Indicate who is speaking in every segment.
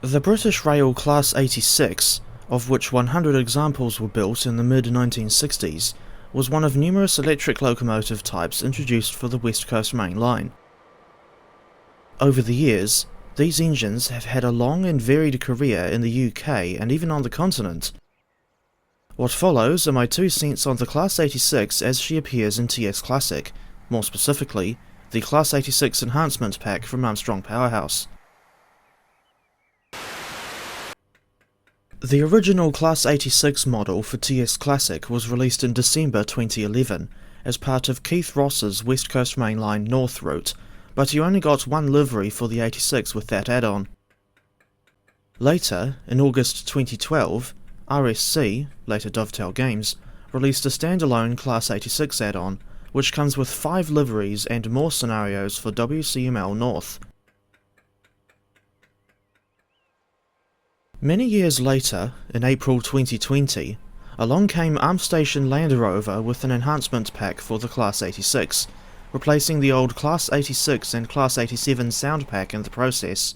Speaker 1: The British Rail Class 86, of which 100 examples were built in the mid-1960s, was one of numerous electric locomotive types introduced for the West Coast Mainline. Over the years, these engines have had a long and varied career in the UK and even on the continent. What follows are my 2 cents on the Class 86 as she appears in TS Classic, more specifically, the Class 86 Enhancement pack from Armstrong Powerhouse. The original Class 86 model for TS Classic was released in December 2011 as part of Keith Ross's West Coast Mainline North route, but you only got one livery for the 86 with that add-on. Later, in August 2012, RSC, later Dovetail Games, released a standalone Class 86 add-on, which comes with 5 liveries and more scenarios for WCML North. Many years later, in April 2020, along came Armstation Landrover with an enhancement pack for the Class 86, replacing the old Class 86 and Class 87 sound pack in the process.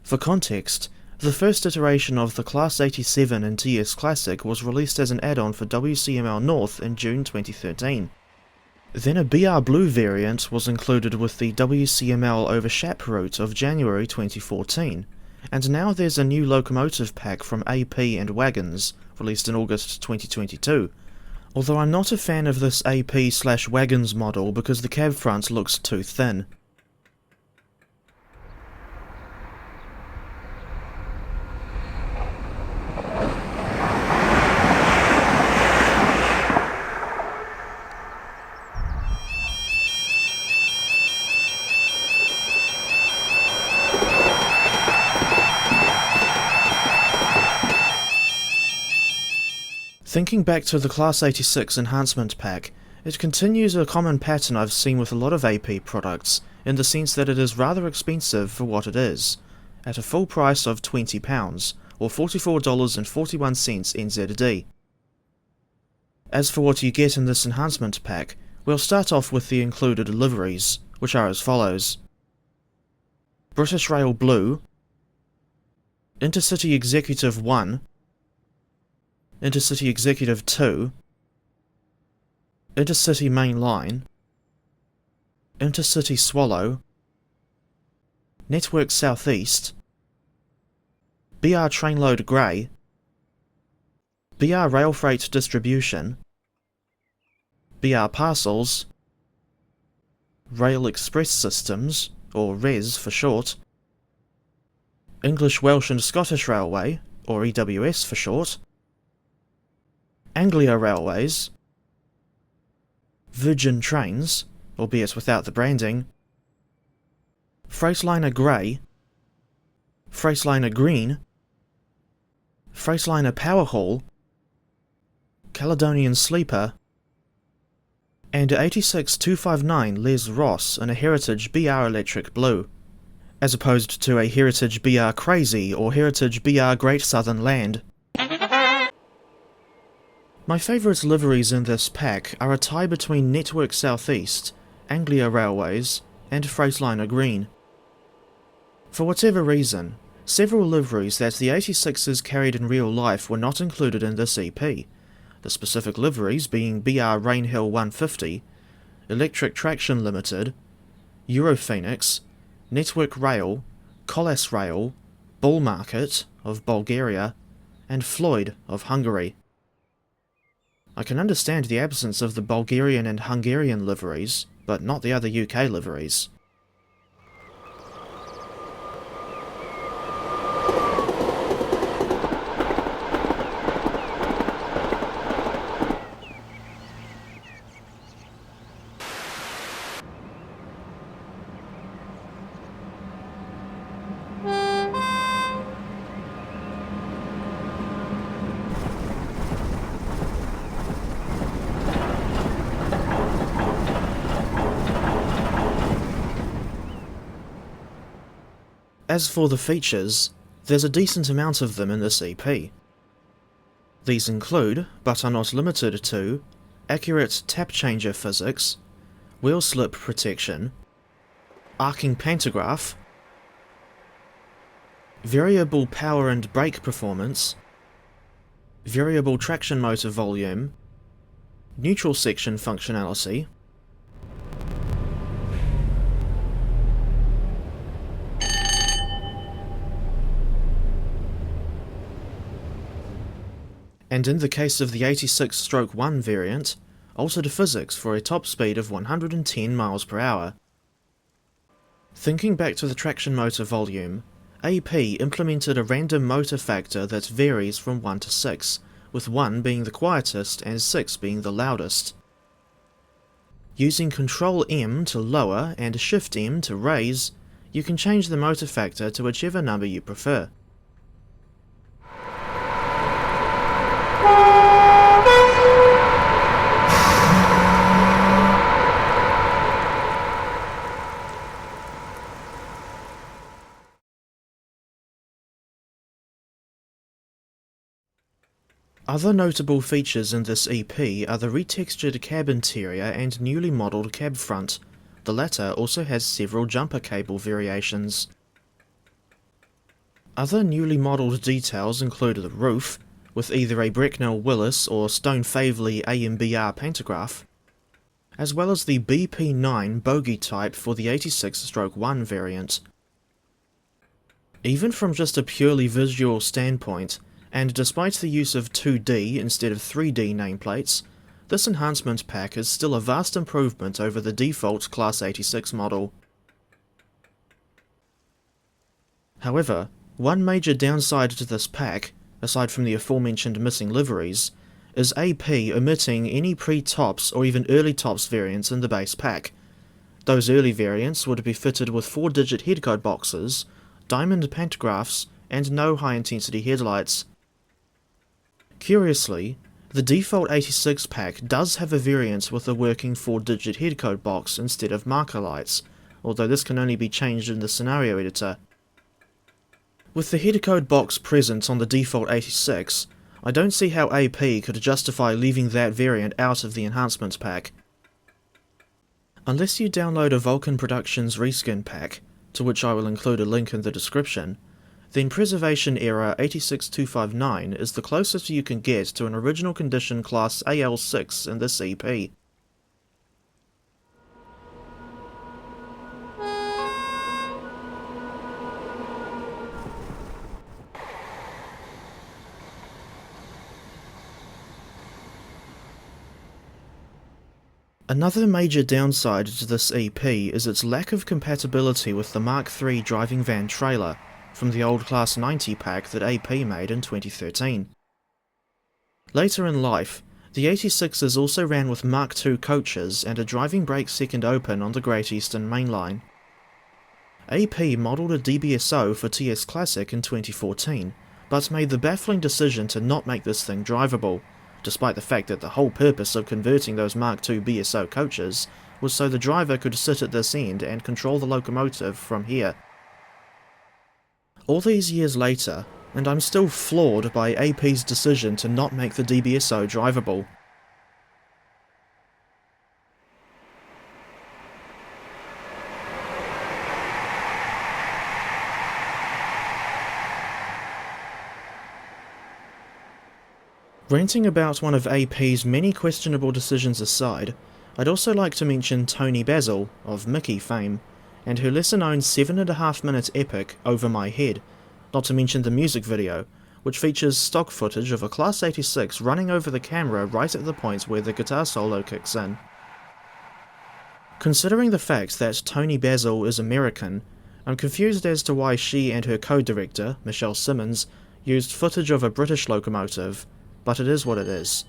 Speaker 1: For context, the first iteration of the Class 87 in TS Classic was released as an add-on for WCML North in June 2013. Then a BR Blue variant was included with the WCML over Shap route of January 2014, and now there's a new locomotive pack from AP and Wagons, released in August 2022, although I'm not a fan of this AP/Wagons model because the cab front looks too thin. Thinking back to the Class 86 Enhancement pack, it continues a common pattern I've seen with a lot of AP products, in the sense that it is rather expensive for what it is, at a full price of £20, or $44.41 NZD. As for what you get in this enhancement pack, we'll start off with the included liveries, which are as follows: British Rail Blue, Intercity Executive 1, Intercity Executive 2, Intercity Mainline, Intercity Swallow, Network Southeast, BR Trainload Grey, BR Rail Freight Distribution, BR Parcels, Rail Express Systems, or RES for short, English, Welsh and Scottish Railway, or EWS for short, Anglia Railways, Virgin Trains, albeit without the branding, Freightliner Grey, Freightliner Green, Freightliner Powerhaul, Caledonian Sleeper, and 86259 Les Ross in a Heritage BR Electric Blue, as opposed to a Heritage BR Crazy or Heritage BR Great Southern Land. My favourite liveries in this pack are a tie between Network Southeast, Anglia Railways, and Freightliner Green. For whatever reason, several liveries that the 86s carried in real life were not included in this EP, the specific liveries being BR Rainhill 150, Electric Traction Limited, Europhoenix, Network Rail, Kolas Rail, Bull Market of Bulgaria, and Floyd of Hungary. I can understand the absence of the Bulgarian and Hungarian liveries, but not the other UK liveries. As for the features, there's a decent amount of them in this EP. These include, but are not limited to, accurate tap changer physics, wheel slip protection, arcing pantograph, variable power and brake performance, variable traction motor volume, neutral section functionality, and in the case of the 86/1 variant, altered physics for a top speed of 110 miles per hour. Thinking back to the traction motor volume, AP implemented a random motor factor that varies from 1 to 6, with 1 being the quietest and 6 being the loudest. Using Ctrl M to lower and Shift M to raise, you can change the motor factor to whichever number you prefer. Other notable features in this EP are the retextured cab interior and newly modelled cab front. The latter also has several jumper cable variations. Other newly modelled details include the roof, with either a Brecknell Willis or Stone Faveley AMBR pantograph, as well as the BP9 bogie type for the 86/1 variant. Even from just a purely visual standpoint, and despite the use of 2D instead of 3D nameplates, this enhancement pack is still a vast improvement over the default Class 86 model. However, one major downside to this pack, aside from the aforementioned missing liveries, is AP omitting any pre-tops or even early tops variants in the base pack. Those early variants would be fitted with 4-digit headcode boxes, diamond pantographs, and no high-intensity headlights. Curiously, the default 86 pack does have a variant with a working 4-digit headcode box instead of marker lights, although this can only be changed in the scenario editor. With the headcode box present on the default 86, I don't see how AP could justify leaving that variant out of the enhancement pack. Unless you download a Vulcan Productions reskin pack, to which I will include a link in the description, then Preservation Error 86259 is the closest you can get to an original condition class AL6 in this EP. Another major downside to this EP is its lack of compatibility with the Mark III driving van trailer from the old Class 90 pack that AP made in 2013. Later in life, the 86s also ran with Mark II coaches and a driving brake second open on the Great Eastern Mainline. AP modelled a DBSO for TS Classic in 2014, but made the baffling decision to not make this thing drivable, despite the fact that the whole purpose of converting those Mark II BSO coaches was so the driver could sit at this end and control the locomotive from here. All these years later, and I'm still floored by AP's decision to not make the DBSO drivable. Ranting about one of AP's many questionable decisions aside, I'd also like to mention Toni Basil, of Mickey fame, and her lesser-known 7.5-minute epic Over My Head, not to mention the music video, which features stock footage of a Class 86 running over the camera right at the point where the guitar solo kicks in. Considering the fact that Toni Basil is American, I'm confused as to why she and her co-director, Michelle Simmons, used footage of a British locomotive, but it is what it is.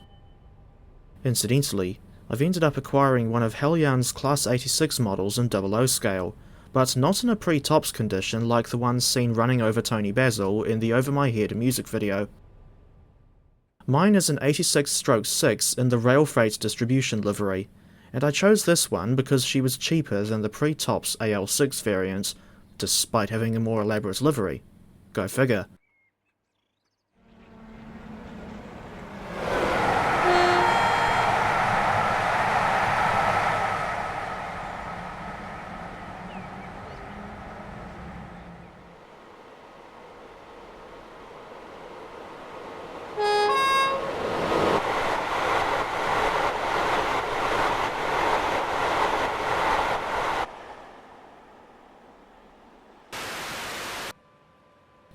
Speaker 1: Incidentally, I've ended up acquiring one of Helliarn's Class 86 models in 00 scale, but not in a pre-tops condition like the ones seen running over Toni Basil in the Over My Head music video. Mine is an 86/6 in the rail freight distribution livery, and I chose this one because she was cheaper than the pre-tops AL6 variant, despite having a more elaborate livery. Go figure.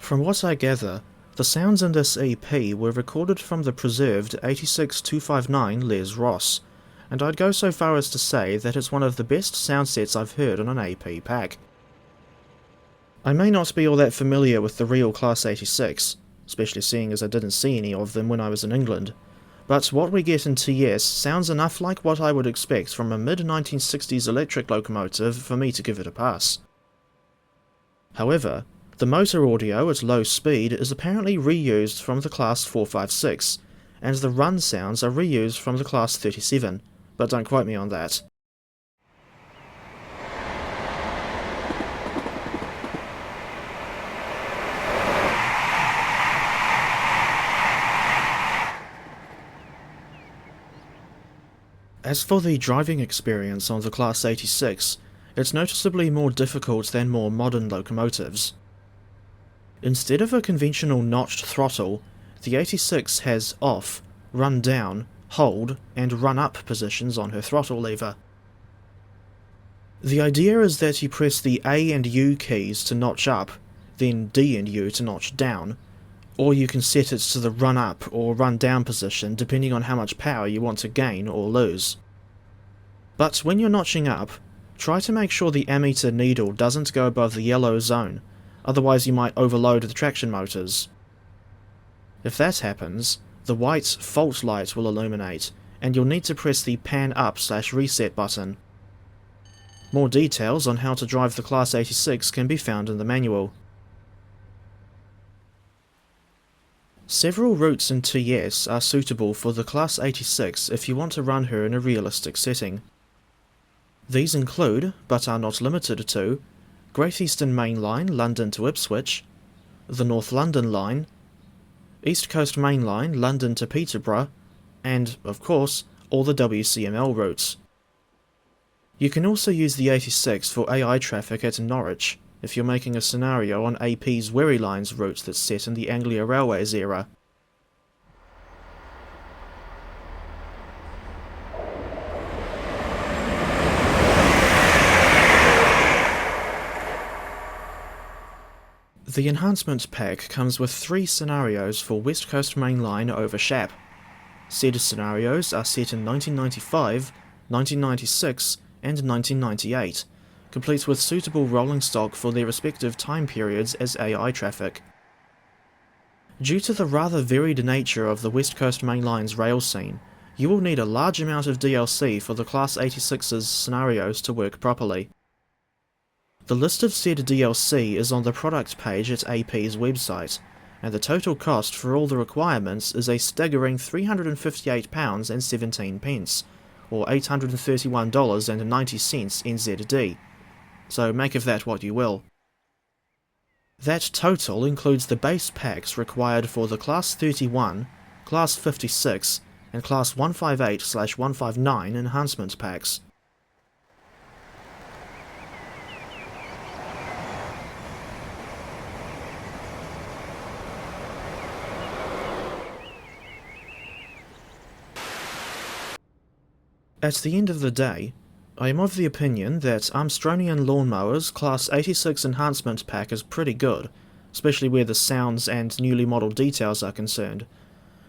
Speaker 1: From what I gather, the sounds in this EP were recorded from the preserved 86259 Les Ross, and I'd go so far as to say that it's one of the best sound sets I've heard on an AP pack. I may not be all that familiar with the real Class 86, especially seeing as I didn't see any of them when I was in England, but what we get in TS sounds enough like what I would expect from a mid-1960s electric locomotive for me to give it a pass. However, the motor audio at low speed is apparently reused from the Class 456, and the run sounds are reused from the Class 37, but don't quote me on that. As for the driving experience on the Class 86, it's noticeably more difficult than more modern locomotives. Instead of a conventional notched throttle, the 86 has off, run down, hold, and run up positions on her throttle lever. The idea is that you press the A and U keys to notch up, then D and U to notch down, or you can set it to the run up or run down position depending on how much power you want to gain or lose. But when you're notching up, try to make sure the ammeter needle doesn't go above the yellow zone, otherwise you might overload the traction motors. If that happens, the white fault light will illuminate, and you'll need to press the pan up/reset button. More details on how to drive the Class 86 can be found in the manual. Several routes in TS are suitable for the Class 86 if you want to run her in a realistic setting. These include, but are not limited to, Great Eastern Mainline London to Ipswich, the North London Line, East Coast Mainline London to Peterborough, and, of course, all the WCML routes. You can also use the 86 for AI traffic at Norwich, if you're making a scenario on AP's Wherry Line's route that's set in the Anglia Railways era. The Enhancement pack comes with 3 scenarios for West Coast Mainline over Shap. Said scenarios are set in 1995, 1996 and 1998, complete with suitable rolling stock for their respective time periods as AI traffic. Due to the rather varied nature of the West Coast Mainline's rail scene, you will need a large amount of DLC for the Class 86's scenarios to work properly. The list of said DLC is on the product page at AP's website, and the total cost for all the requirements is a staggering £358.17, or $831.90 NZD. So make of that what you will. That total includes the base packs required for the Class 31, Class 56, and Class 158/159 enhancement packs. At the end of the day, I am of the opinion that Armstrongian Lawnmower's Class 86 Enhancement Pack is pretty good, especially where the sounds and newly modelled details are concerned,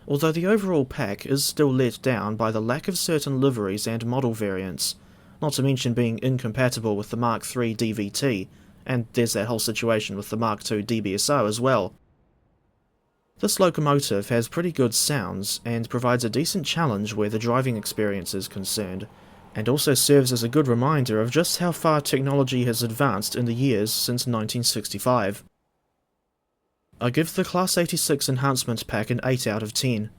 Speaker 1: although the overall pack is still let down by the lack of certain liveries and model variants, not to mention being incompatible with the Mark III DVT, and there's that whole situation with the Mark II DBSO as well. This locomotive has pretty good sounds and provides a decent challenge where the driving experience is concerned, and also serves as a good reminder of just how far technology has advanced in the years since 1965. I give the Class 86 Enhancement Pack an 8 out of 10.